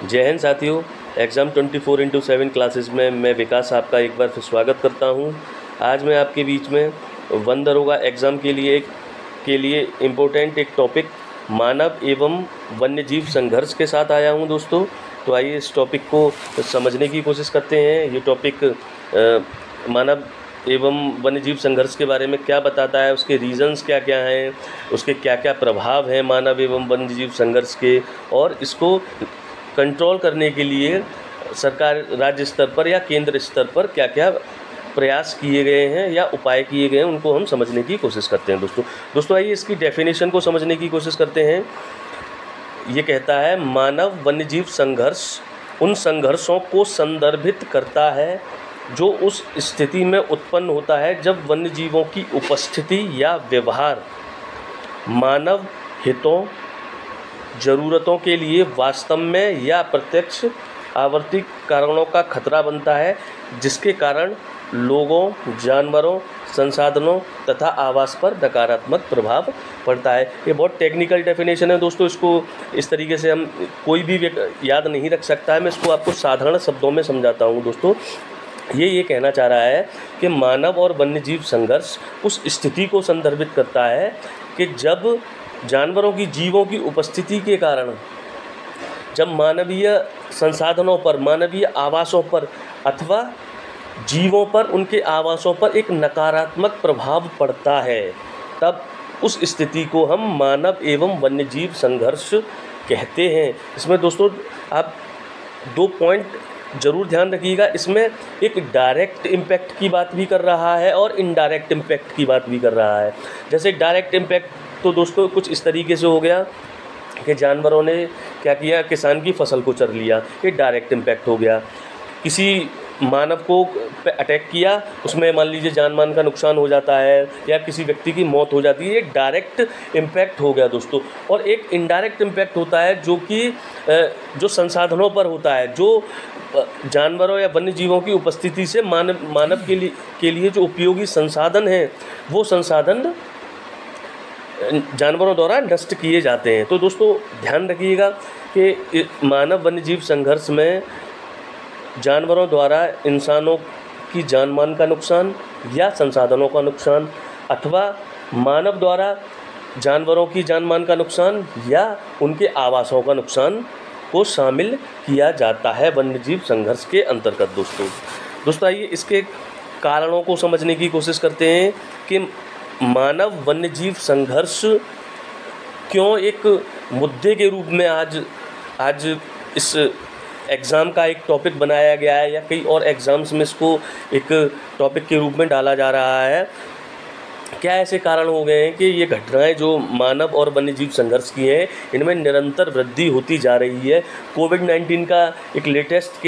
जय हिंद साथियों। Exam 24/7 classes में मैं विकास आपका एक बार फिर स्वागत करता हूं। आज मैं आपके बीच में वन दरोगा एग्ज़ाम के लिए इम्पोर्टेंट एक टॉपिक मानव एवं वन्यजीव संघर्ष के साथ आया हूं दोस्तों। तो आइए इस टॉपिक को समझने की कोशिश करते हैं। ये टॉपिक मानव एवं वन्यजीव संघर्ष के बारे में क्या बताता है, उसके रीज़न्स क्या क्या हैं, उसके क्या क्या प्रभाव हैं मानव एवं वन्यजीव संघर्ष के, और इसको कंट्रोल करने के लिए सरकार राज्य स्तर पर या केंद्र स्तर पर क्या क्या प्रयास किए गए हैं या उपाय किए गए हैं, उनको हम समझने की कोशिश करते हैं दोस्तों आइए इसकी डेफिनेशन को समझने की कोशिश करते हैं। ये कहता है मानव वन्यजीव संघर्ष उन संघर्षों को संदर्भित करता है जो उस स्थिति में उत्पन्न होता है जब वन्यजीवों की उपस्थिति या व्यवहार मानव हितों ज़रूरतों के लिए वास्तव में या प्रत्यक्ष आवर्ती कारणों का खतरा बनता है, जिसके कारण लोगों, जानवरों, संसाधनों तथा आवास पर नकारात्मक प्रभाव पड़ता है। ये बहुत टेक्निकल डेफिनेशन है दोस्तों, इसको इस तरीके से हम कोई भी याद नहीं रख सकता है। मैं इसको आपको साधारण शब्दों में समझाता हूँ दोस्तों। ये कहना चाह रहा है कि मानव और वन्यजीव संघर्ष उस स्थिति को संदर्भित करता है कि जब जानवरों की जीवों की उपस्थिति के कारण जब मानवीय संसाधनों पर, मानवीय आवासों पर अथवा जीवों पर, उनके आवासों पर एक नकारात्मक प्रभाव पड़ता है, तब उस स्थिति को हम मानव एवं वन्यजीव संघर्ष कहते हैं। इसमें दोस्तों आप 2 पॉइंट ज़रूर ध्यान रखिएगा। इसमें एक डायरेक्ट इम्पैक्ट की बात भी कर रहा है और इनडायरेक्ट इम्पैक्ट की बात भी कर रहा है। जैसे डायरेक्ट इम्पैक्ट तो दोस्तों कुछ इस तरीके से हो गया कि जानवरों ने क्या किया, किसान की फसल को चर लिया, ये डायरेक्ट इम्पैक्ट हो गया। किसी मानव को पे अटैक किया, उसमें मान लीजिए जान मान का नुकसान हो जाता है या किसी व्यक्ति की मौत हो जाती है, ये डायरेक्ट इम्पैक्ट हो गया दोस्तों। और एक इनडायरेक्ट इम्पैक्ट होता है जो कि जो संसाधनों पर होता है, जो जानवरों या वन्य जीवों की उपस्थिति से मानव के लिए जो उपयोगी संसाधन हैं, वो संसाधन जानवरों द्वारा नष्ट किए जाते हैं। तो दोस्तों ध्यान रखिएगा कि मानव वन्यजीव संघर्ष में जानवरों द्वारा इंसानों की जान मान का नुकसान या संसाधनों का नुकसान, अथवा मानव द्वारा जानवरों की जान मान का नुकसान या उनके आवासों का नुकसान को शामिल किया जाता है वन्यजीव संघर्ष के अंतर्गत दोस्तों आइए इसके कारणों को समझने की कोशिश करते हैं कि मानव वन्यजीव संघर्ष क्यों एक मुद्दे के रूप में आज इस एग्ज़ाम का एक टॉपिक बनाया गया है, या कई और एग्ज़ाम्स में इसको एक टॉपिक के रूप में डाला जा रहा है। क्या ऐसे कारण हो गए हैं कि ये घटनाएं जो मानव और वन्यजीव संघर्ष की हैं, इनमें निरंतर वृद्धि होती जा रही है। कोविड-19 का एक लेटेस्ट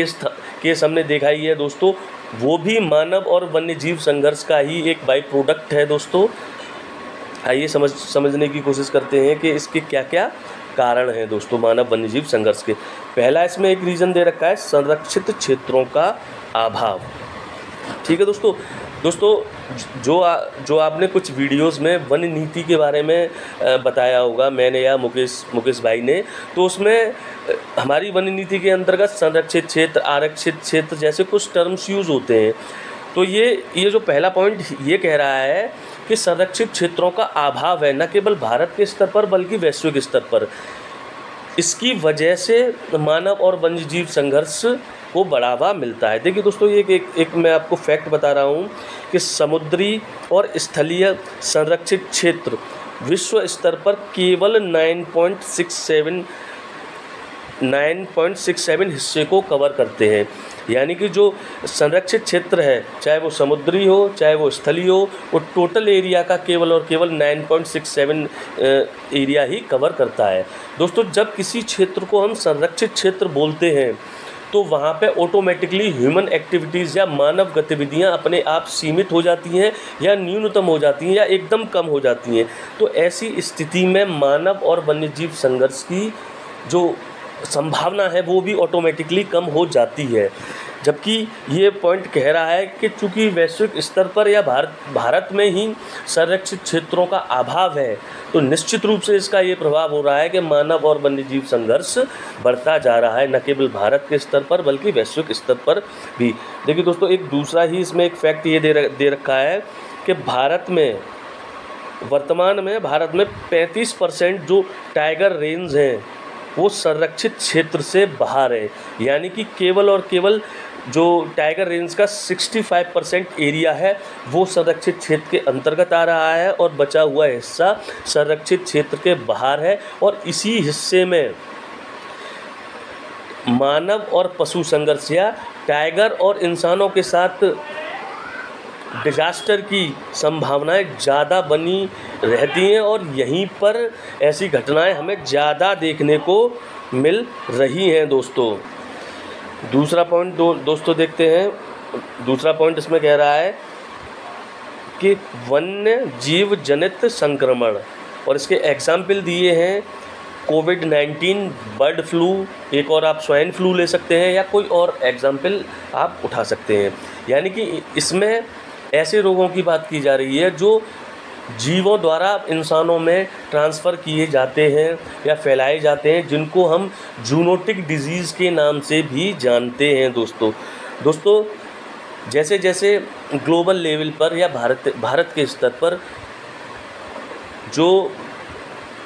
केस हमने देखा ही है दोस्तों, वो भी मानव और वन्यजीव संघर्ष का ही एक बाई प्रोडक्ट है दोस्तों। आइए समझने की कोशिश करते हैं कि इसके क्या क्या कारण हैं दोस्तों मानव वन्यजीव संघर्ष के। पहला इसमें एक रीज़न दे रखा है संरक्षित क्षेत्रों का अभाव। ठीक है दोस्तों जो आपने कुछ वीडियोस में वन नीति के बारे में बताया होगा, मैंने या मुकेश भाई ने, तो उसमें हमारी वन नीति के अंतर्गत संरक्षित क्षेत्र, आरक्षित क्षेत्र जैसे कुछ टर्म्स यूज़ होते हैं। तो ये जो पहला पॉइंट ये कह रहा है कि संरक्षित क्षेत्रों का अभाव है, न केवल भारत के स्तर पर बल्कि वैश्विक स्तर पर। इसकी वजह से मानव और वन्यजीव संघर्ष को बढ़ावा मिलता है। देखिए दोस्तों ये एक मैं आपको फैक्ट बता रहा हूँ कि समुद्री और स्थलीय संरक्षित क्षेत्र विश्व स्तर पर केवल 9.67 हिस्से को कवर करते हैं। यानी कि जो संरक्षित क्षेत्र है, चाहे वो समुद्री हो चाहे वो स्थलीय हो, वो टोटल एरिया का केवल और केवल 9.67 एरिया ही कवर करता है दोस्तों। जब किसी क्षेत्र को हम संरक्षित क्षेत्र बोलते हैं तो वहाँ पे ऑटोमेटिकली ह्यूमन एक्टिविटीज़ या मानव गतिविधियाँ अपने आप सीमित हो जाती हैं या न्यूनतम हो जाती हैं या एकदम कम हो जाती हैं। तो ऐसी स्थिति में मानव और वन्यजीव संघर्ष की जो संभावना है वो भी ऑटोमेटिकली कम हो जाती है। जबकि ये पॉइंट कह रहा है कि चूँकि वैश्विक स्तर पर या भारत में ही संरक्षित क्षेत्रों का अभाव है, तो निश्चित रूप से इसका ये प्रभाव हो रहा है कि मानव और वन्यजीव संघर्ष बढ़ता जा रहा है, न केवल भारत के स्तर पर बल्कि वैश्विक स्तर पर भी। देखिए दोस्तों, एक दूसरा ही इसमें एक फैक्ट ये दे रखा है कि वर्तमान में भारत में 35% जो टाइगर रेंज हैं वो संरक्षित क्षेत्र से बाहर है, यानी कि केवल और केवल जो टाइगर रेंज का 65% एरिया है वो संरक्षित क्षेत्र के अंतर्गत आ रहा है और बचा हुआ हिस्सा संरक्षित क्षेत्र के बाहर है। और इसी हिस्से में मानव और पशु संघर्ष या टाइगर और इंसानों के साथ डिजास्टर की संभावनाएं ज़्यादा बनी रहती हैं और यहीं पर ऐसी घटनाएं हमें ज़्यादा देखने को मिल रही हैं दोस्तों। दूसरा पॉइंट दोस्तों देखते हैं। दूसरा पॉइंट इसमें कह रहा है कि वन्य जीव जनित संक्रमण, और इसके एग्जाम्पल दिए हैं कोविड-19, बर्ड फ्लू, एक और आप स्वाइन फ्लू ले सकते हैं या कोई और एग्जाम्पल आप उठा सकते हैं। यानी कि इसमें ऐसे रोगों की बात की जा रही है जो जीवों द्वारा इंसानों में ट्रांसफ़र किए जाते हैं या फैलाए जाते हैं, जिनको हम जूनोटिक डिजीज़ के नाम से भी जानते हैं दोस्तों। जैसे जैसे ग्लोबल लेवल पर या भारत के स्तर पर जो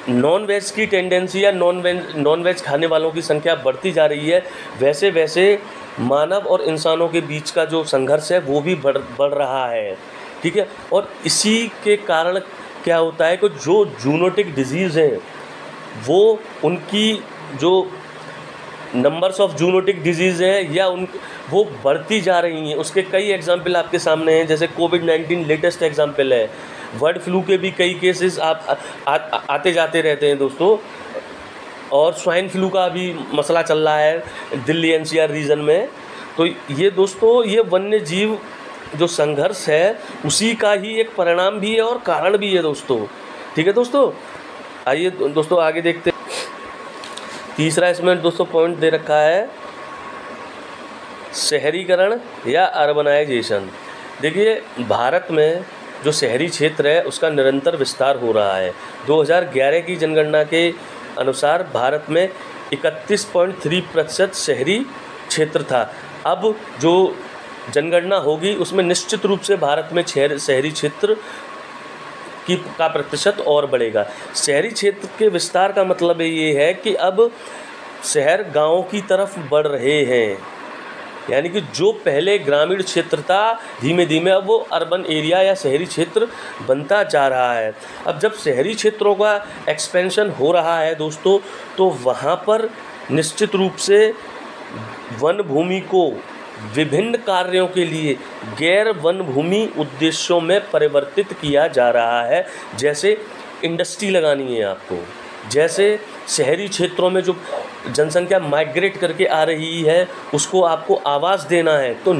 नॉन वेज की टेंडेंसी या नॉन वेज खाने वालों की संख्या बढ़ती जा रही है, वैसे वैसे मानव और इंसानों के बीच का जो संघर्ष है वो भी बढ़ रहा है, ठीक है। और इसी के कारण क्या होता है कि जो जूनोटिक डिजीज़ हैं वो उनकी जो नंबर्स ऑफ जूनोटिक डिजीज़ हैं या वो बढ़ती जा रही हैं। उसके कई एग्जाम्पल आपके सामने हैं, जैसे कोविड-19 लेटेस्ट एग्जाम्पल है। बर्ड फ्लू के भी कई केसेस आते जाते रहते हैं दोस्तों, और स्वाइन फ्लू का भी मसला चल रहा है दिल्ली एनसीआर रीजन में। तो ये दोस्तों, ये वन्य जीव जो संघर्ष है उसी का ही एक परिणाम भी है और कारण भी है दोस्तों, ठीक है दोस्तों। आइए दोस्तों आगे देखते हैं। तीसरा इसमें दोस्तों पॉइंट दे रखा है शहरीकरण या अर्बनाइजेशन। देखिए, भारत में जो शहरी क्षेत्र है उसका निरंतर विस्तार हो रहा है। 2011 की जनगणना के अनुसार भारत में 31.3% शहरी क्षेत्र था। अब जो जनगणना होगी उसमें निश्चित रूप से भारत में शहरी क्षेत्र का प्रतिशत और बढ़ेगा। शहरी क्षेत्र के विस्तार का मतलब ये है कि अब शहर गाँव की तरफ बढ़ रहे हैं, यानी कि जो पहले ग्रामीण क्षेत्र था धीमे धीमे अब वो अर्बन एरिया या शहरी क्षेत्र बनता जा रहा है। अब जब शहरी क्षेत्रों का एक्सपेंशन हो रहा है दोस्तों, तो वहाँ पर निश्चित रूप से वन भूमि को विभिन्न कार्यों के लिए गैर वन भूमि उद्देश्यों में परिवर्तित किया जा रहा है। जैसे इंडस्ट्री लगानी है आपको, जैसे शहरी क्षेत्रों में जो जनसंख्या माइग्रेट करके आ रही है उसको आपको आवास देना है, तो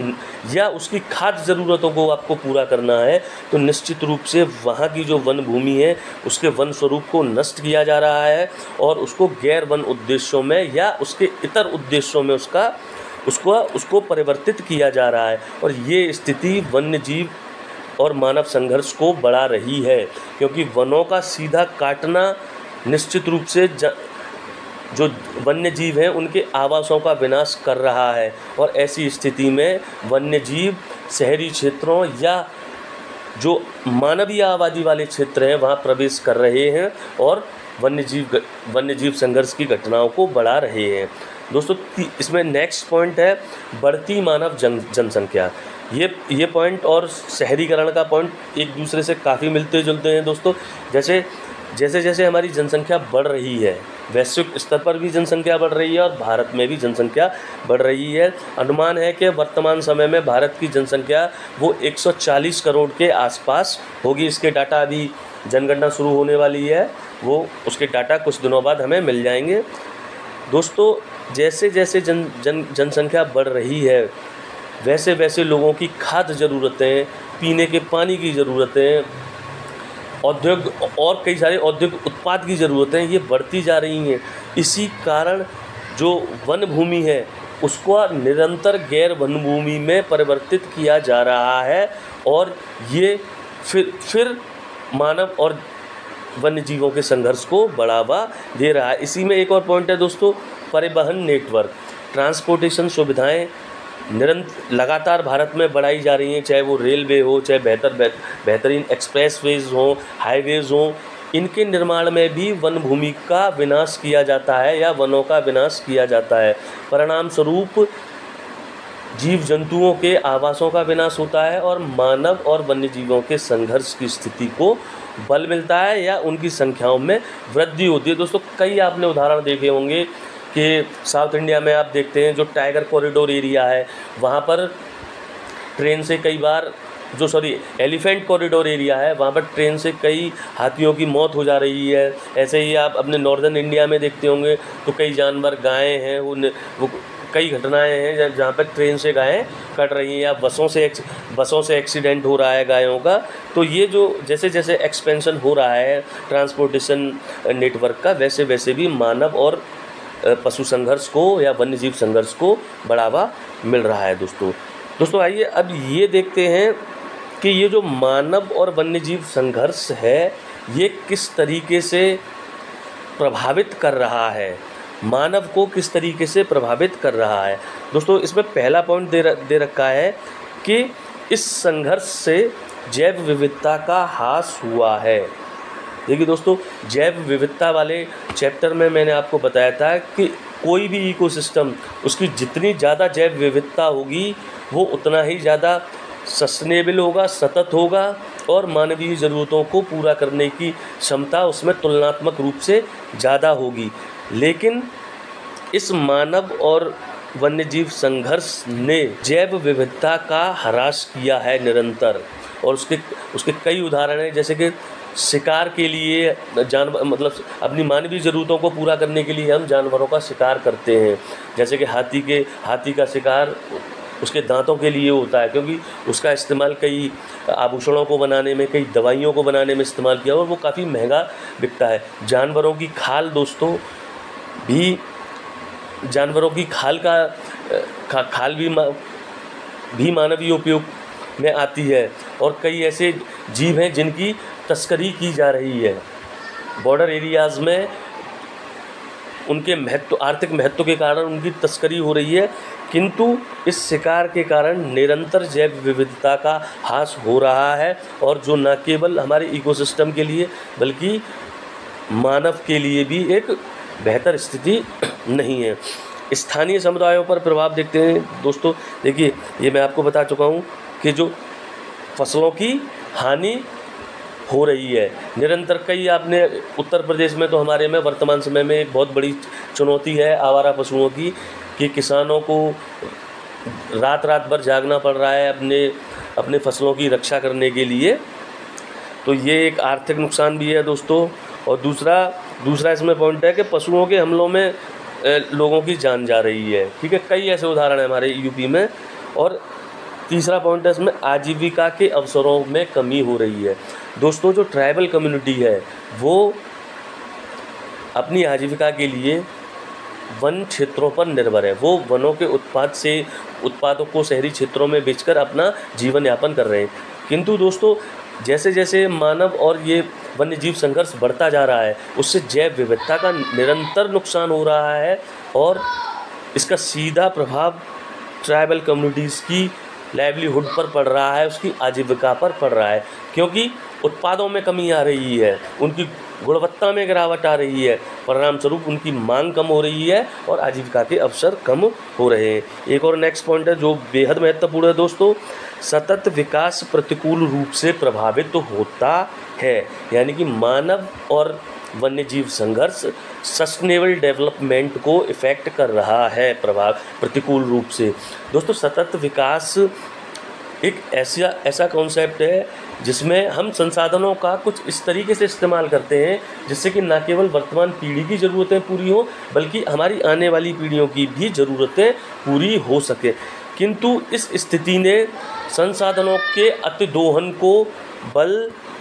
या उसकी खाद्य ज़रूरतों को आपको पूरा करना है, तो निश्चित रूप से वहाँ की जो वन भूमि है उसके वन स्वरूप को नष्ट किया जा रहा है और उसको गैर वन उद्देश्यों में या उसके इतर उद्देश्यों में उसको परिवर्तित किया जा रहा है। और ये स्थिति वन्य जीव और मानव संघर्ष को बढ़ा रही है, क्योंकि वनों का सीधा काटना निश्चित रूप से जो वन्य जीव हैं उनके आवासों का विनाश कर रहा है। और ऐसी स्थिति में वन्य जीव शहरी क्षेत्रों या जो मानवीय आबादी वाले क्षेत्र हैं वहाँ प्रवेश कर रहे हैं और वन्य जीव संघर्ष की घटनाओं को बढ़ा रहे हैं दोस्तों। इसमें नेक्स्ट पॉइंट है बढ़ती मानव जनसंख्या। ये पॉइंट और शहरीकरण का पॉइंट एक दूसरे से काफ़ी मिलते जुलते हैं दोस्तों। जैसे हमारी जनसंख्या बढ़ रही है, वैश्विक स्तर पर भी जनसंख्या बढ़ रही है और भारत में भी जनसंख्या बढ़ रही है। अनुमान है कि वर्तमान समय में भारत की जनसंख्या वो 140 करोड़ के आसपास होगी। इसके डाटा अभी जनगणना शुरू होने वाली है, वो उसके डाटा कुछ दिनों बाद हमें मिल जाएंगे दोस्तों। जैसे जैसे जनसंख्या बढ़ रही है वैसे वैसे लोगों की खाद्य ज़रूरतें, पीने के पानी की ज़रूरतें, औद्योग और कई सारे औद्योगिक उत्पाद की ज़रूरतें ये बढ़ती जा रही हैं। इसी कारण जो वन भूमि है उसको निरंतर गैर वनभूमि में परिवर्तित किया जा रहा है और ये फिर मानव और वन्य जीवों के संघर्ष को बढ़ावा दे रहा है। इसी में एक और पॉइंट है दोस्तों, परिवहन नेटवर्क, ट्रांसपोर्टेशन सुविधाएं लगातार भारत में बढ़ाई जा रही हैं, चाहे वो रेलवे हो, चाहे बेहतरीन एक्सप्रेसवेज हो, हाईवेज हो। इनके निर्माण में भी वन भूमि का विनाश किया जाता है या वनों का विनाश किया जाता है। परिणाम स्वरूप जीव जंतुओं के आवासों का विनाश होता है और मानव और वन्य जीवों के संघर्ष की स्थिति को बल मिलता है या उनकी संख्याओं में वृद्धि होती है। दोस्तों कई आपने उदाहरण देखे होंगे कि साउथ इंडिया में आप देखते हैं जो टाइगर कॉरिडोर एरिया है, वहाँ पर ट्रेन से कई बार एलिफेंट कॉरिडोर एरिया है, वहाँ पर ट्रेन से कई हाथियों की मौत हो जा रही है। ऐसे ही आप अपने नॉर्दर्न इंडिया में देखते होंगे तो कई जानवर, गायें हैं, वो कई घटनाएं हैं जहाँ पर ट्रेन से गायें कट रही हैं या बसों से एक्सीडेंट हो रहा है गायों का। तो ये जो जैसे जैसे एक्सपेंशन हो रहा है ट्रांसपोर्टेशन नेटवर्क का, वैसे वैसे भी मानव और पशु संघर्ष को या वन्य जीव संघर्ष को बढ़ावा मिल रहा है। दोस्तों आइए अब ये देखते हैं कि ये जो मानव और वन्य जीव संघर्ष है ये किस तरीके से प्रभावित कर रहा है, मानव को किस तरीके से प्रभावित कर रहा है। दोस्तों इसमें पहला पॉइंट दे रखा है कि इस संघर्ष से जैव विविधता का ह्रास हुआ है। देखिए दोस्तों, जैव विविधता वाले चैप्टर में मैंने आपको बताया था कि कोई भी इकोसिस्टम, उसकी जितनी ज़्यादा जैव विविधता होगी वो उतना ही ज़्यादा सस्टेनेबल होगा, सतत होगा और मानवीय ज़रूरतों को पूरा करने की क्षमता उसमें तुलनात्मक रूप से ज़्यादा होगी। लेकिन इस मानव और वन्यजीव संघर्ष ने जैव विविधता का ह्रास किया है निरंतर, और उसके कई उदाहरण हैं। जैसे कि शिकार के लिए अपनी मानवीय ज़रूरतों को पूरा करने के लिए हम जानवरों का शिकार करते हैं। जैसे कि हाथी का शिकार उसके दांतों के लिए होता है, क्योंकि उसका इस्तेमाल कई आभूषणों को बनाने में, कई दवाइयों को बनाने में इस्तेमाल किया और वो काफ़ी महंगा बिकता है। जानवरों की खाल दोस्तों जानवरों की खाल भी मानवीय उपयोग में आती है और कई ऐसे जीव हैं जिनकी तस्करी की जा रही है। बॉर्डर एरियाज़ में उनके आर्थिक महत्व के कारण उनकी तस्करी हो रही है, किंतु इस शिकार के कारण निरंतर जैव विविधता का ह्रास हो रहा है और जो न केवल हमारे इकोसिस्टम के लिए बल्कि मानव के लिए भी एक बेहतर स्थिति नहीं है। स्थानीय समुदायों पर प्रभाव देखते हैं दोस्तों। देखिए, ये मैं आपको बता चुका हूँ कि जो फसलों की हानि हो रही है निरंतर, कई आपने उत्तर प्रदेश में तो हमारे में वर्तमान समय में एक बहुत बड़ी चुनौती है आवारा पशुओं की, कि किसानों को रात भर जागना पड़ रहा है अपने फसलों की रक्षा करने के लिए। तो ये एक आर्थिक नुकसान भी है दोस्तों। और दूसरा इसमें पॉइंट है कि पशुओं के हमलों में लोगों की जान जा रही है। ठीक है, कई ऐसे उदाहरण हैं हमारे यूपी में। और तीसरा पॉइंट है इसमें आजीविका के अवसरों में कमी हो रही है। दोस्तों जो ट्राइबल कम्युनिटी है वो अपनी आजीविका के लिए वन क्षेत्रों पर निर्भर है। वो वनों के उत्पादों को शहरी क्षेत्रों में बेचकर अपना जीवन यापन कर रहे हैं। किंतु दोस्तों जैसे जैसे मानव और ये वन्य जीव संघर्ष बढ़ता जा रहा है उससे जैव विविधता का निरंतर नुकसान हो रहा है और इसका सीधा प्रभाव ट्राइबल कम्युनिटीज़ की लाइवलीहुड पर पड़ रहा है, उसकी आजीविका पर पड़ रहा है, क्योंकि उत्पादों में कमी आ रही है, उनकी गुणवत्ता में गिरावट आ रही है। परिणाम स्वरूप उनकी मांग कम हो रही है और आजीविका के अवसर कम हो रहे हैं। एक और नेक्स्ट पॉइंट है जो बेहद महत्वपूर्ण है दोस्तों, सतत विकास प्रतिकूल रूप से प्रभावित होता है। यानी कि मानव और वन्यजीव संघर्ष सस्टेनेबल डेवलपमेंट को इफ़ेक्ट कर रहा है प्रतिकूल रूप से। दोस्तों सतत विकास एक ऐसा कॉन्सेप्ट है जिसमें हम संसाधनों का कुछ इस तरीके से इस्तेमाल करते हैं जिससे कि न केवल वर्तमान पीढ़ी की ज़रूरतें पूरी हों बल्कि हमारी आने वाली पीढ़ियों की भी ज़रूरतें पूरी हो सके। किंतु इस स्थिति ने संसाधनों के अतिदोहन को बल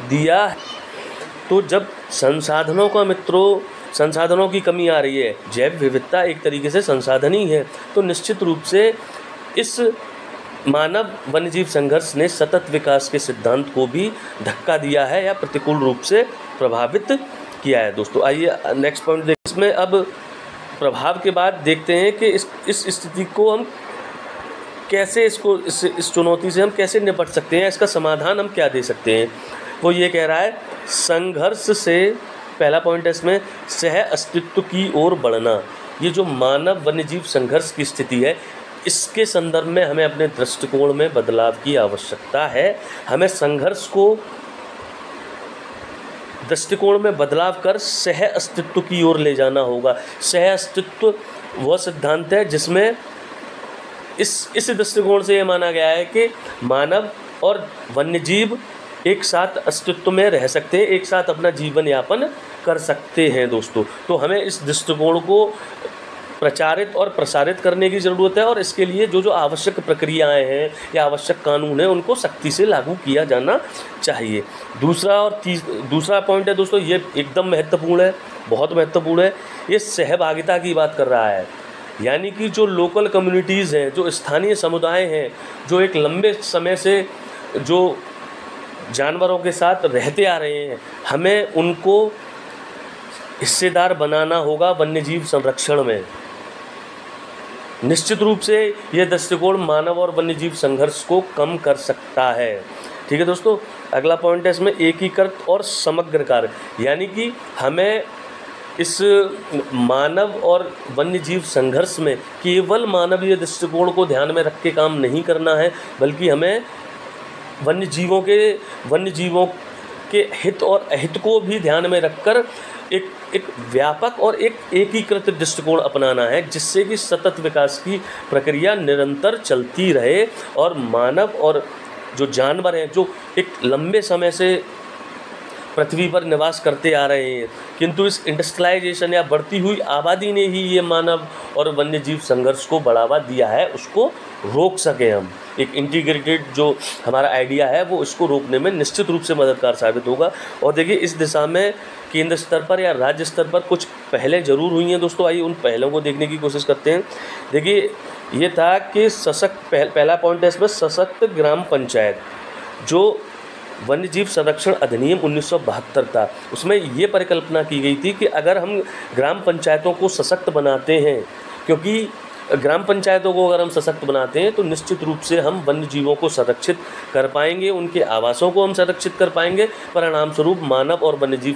दिया। तो जब संसाधनों का संसाधनों की कमी आ रही है। जैव विविधता एक तरीके से संसाधन ही है। तो निश्चित रूप से इस मानव वन्यजीव संघर्ष ने सतत विकास के सिद्धांत को भी धक्का दिया है या प्रतिकूल रूप से प्रभावित किया है। दोस्तों आइए नेक्स्ट पॉइंट देखिए। इसमें अब प्रभाव के बाद देखते हैं कि इस स्थिति को हम कैसे इस चुनौती से हम कैसे निपट सकते हैं, इसका समाधान हम क्या दे सकते हैं। वो ये कह रहा है संघर्ष से, पहला पॉइंट है इसमें, सह अस्तित्व की ओर बढ़ना। ये जो मानव वन्यजीव संघर्ष की स्थिति है, इसके संदर्भ में हमें अपने दृष्टिकोण में बदलाव की आवश्यकता है। हमें संघर्ष को दृष्टिकोण में बदलाव कर सह अस्तित्व की ओर ले जाना होगा। सह अस्तित्व वह सिद्धांत है जिसमें इस दृष्टिकोण से ये माना गया है कि मानव और वन्यजीव एक साथ अस्तित्व में रह सकते हैं, एक साथ अपना जीवन यापन कर सकते हैं। दोस्तों तो हमें इस दृष्टिकोण को प्रचारित और प्रसारित करने की ज़रूरत है और इसके लिए जो आवश्यक प्रक्रियाएं हैं या आवश्यक कानून हैं उनको सख्ती से लागू किया जाना चाहिए। दूसरा पॉइंट है दोस्तों, ये एकदम महत्वपूर्ण है, बहुत महत्वपूर्ण है। ये सहभागिता की बात कर रहा है, यानी कि जो लोकल कम्युनिटीज़ हैं, जो स्थानीय समुदाय हैं, जो एक लंबे समय से जो जानवरों के साथ रहते आ रहे हैं, हमें उनको हिस्सेदार बनाना होगा वन्यजीव संरक्षण में। निश्चित रूप से यह दृष्टिकोण मानव और वन्यजीव संघर्ष को कम कर सकता है। ठीक है दोस्तों, अगला पॉइंट है इसमें एकीकृत और समग्र कार्य, यानी कि हमें इस मानव और वन्यजीव संघर्ष में केवल मानवीय दृष्टिकोण को ध्यान में रख के काम नहीं करना है, बल्कि हमें वन्यजीवों के हित और अहित को भी ध्यान में रखकर एक व्यापक और एक एकीकृत दृष्टिकोण अपनाना है, जिससे कि सतत विकास की प्रक्रिया निरंतर चलती रहे और मानव और जो जानवर हैं, जो एक लंबे समय से पृथ्वी पर निवास करते आ रहे हैं, किंतु इस इंडस्ट्रियलाइजेशन या बढ़ती हुई आबादी ने ही ये मानव और वन्यजीव संघर्ष को बढ़ावा दिया है, उसको रोक सकें हम। एक इंटीग्रेटेड जो हमारा आइडिया है वो इसको रोकने में निश्चित रूप से मददगार साबित होगा। और देखिए इस दिशा में केंद्र स्तर पर या राज्य स्तर पर कुछ पहलें ज़रूर हुई हैं। दोस्तों आइए उन पहलों को देखने की कोशिश करते हैं। देखिए ये था कि पहला पॉइंट है इसमें सशक्त ग्राम पंचायत। जो वन्यजीव संरक्षण अधिनियम 1972 था, उसमें ये परिकल्पना की गई थी कि अगर हम ग्राम पंचायतों को सशक्त बनाते हैं, क्योंकि ग्राम पंचायतों को अगर हम सशक्त बनाते हैं तो निश्चित रूप से हम वन्य जीवों को संरक्षित कर पाएंगे, उनके आवासों को हम संरक्षित कर पाएंगे, परिणाम स्वरूप मानव और वन्यजीव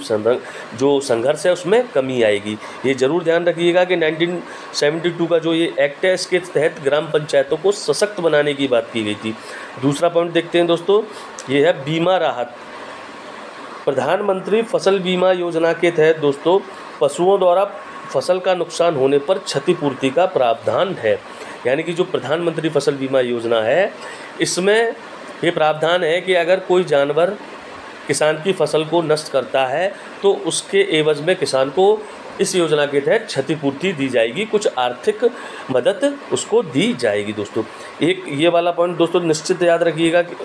जो संघर्ष है उसमें कमी आएगी। ये ज़रूर ध्यान रखिएगा कि 1972 का जो ये एक्ट है, इसके तहत ग्राम पंचायतों को सशक्त बनाने की बात की गई थी। दूसरा पॉइंट देखते हैं दोस्तों, ये है बीमा राहत। प्रधानमंत्री फसल बीमा योजना के तहत दोस्तों पशुओं द्वारा फसल का नुकसान होने पर क्षतिपूर्ति का प्रावधान है। यानी कि जो प्रधानमंत्री फसल बीमा योजना है, इसमें ये प्रावधान है कि अगर कोई जानवर किसान की फसल को नष्ट करता है तो उसके एवज में किसान को इस योजना के तहत क्षतिपूर्ति दी जाएगी, कुछ आर्थिक मदद उसको दी जाएगी। दोस्तों एक ये वाला पॉइंट दोस्तों निश्चित याद रखिएगा कि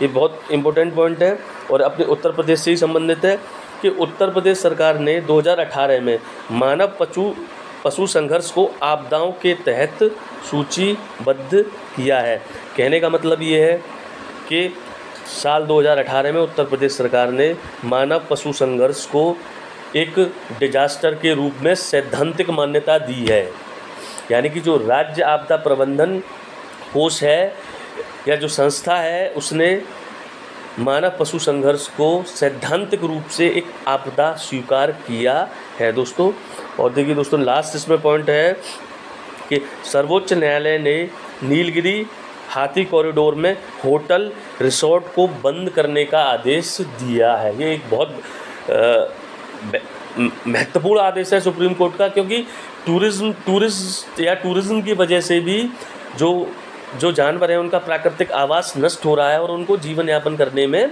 ये बहुत इम्पोर्टेंट पॉइंट है और अपने उत्तर प्रदेश से ही संबंधित है कि उत्तर प्रदेश सरकार ने 2018 में मानव पशु संघर्ष को आपदाओं के तहत सूचीबद्ध किया है। कहने का मतलब ये है कि साल 2018 में उत्तर प्रदेश सरकार ने मानव पशु संघर्ष को एक डिजास्टर के रूप में सैद्धांतिक मान्यता दी है। यानी कि जो राज्य आपदा प्रबंधन कोष है या जो संस्था है, उसने मानव पशु संघर्ष को सैद्धांतिक रूप से एक आपदा स्वीकार किया है दोस्तों। और देखिए दोस्तों लास्ट इसमें पॉइंट है कि सर्वोच्च न्यायालय ने नीलगिरी हाथी कॉरिडोर में होटल रिसोर्ट को बंद करने का आदेश दिया है। ये एक बहुत महत्वपूर्ण आदेश है सुप्रीम कोर्ट का, क्योंकि टूरिज्म की वजह से भी जो जानवर हैं उनका प्राकृतिक आवास नष्ट हो रहा है और उनको जीवन यापन करने में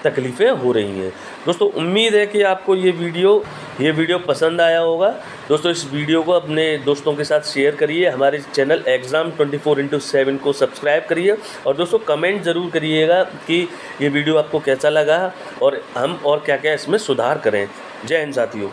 तकलीफ़ें हो रही हैं। दोस्तों उम्मीद है कि आपको ये वीडियो पसंद आया होगा। दोस्तों इस वीडियो को अपने दोस्तों के साथ शेयर करिए, हमारे चैनल एग्ज़ाम 24/7 को सब्सक्राइब करिए और दोस्तों कमेंट ज़रूर करिएगा कि ये वीडियो आपको कैसा लगा और हम और क्या क्या इसमें सुधार करें। जय हिंद साथियों।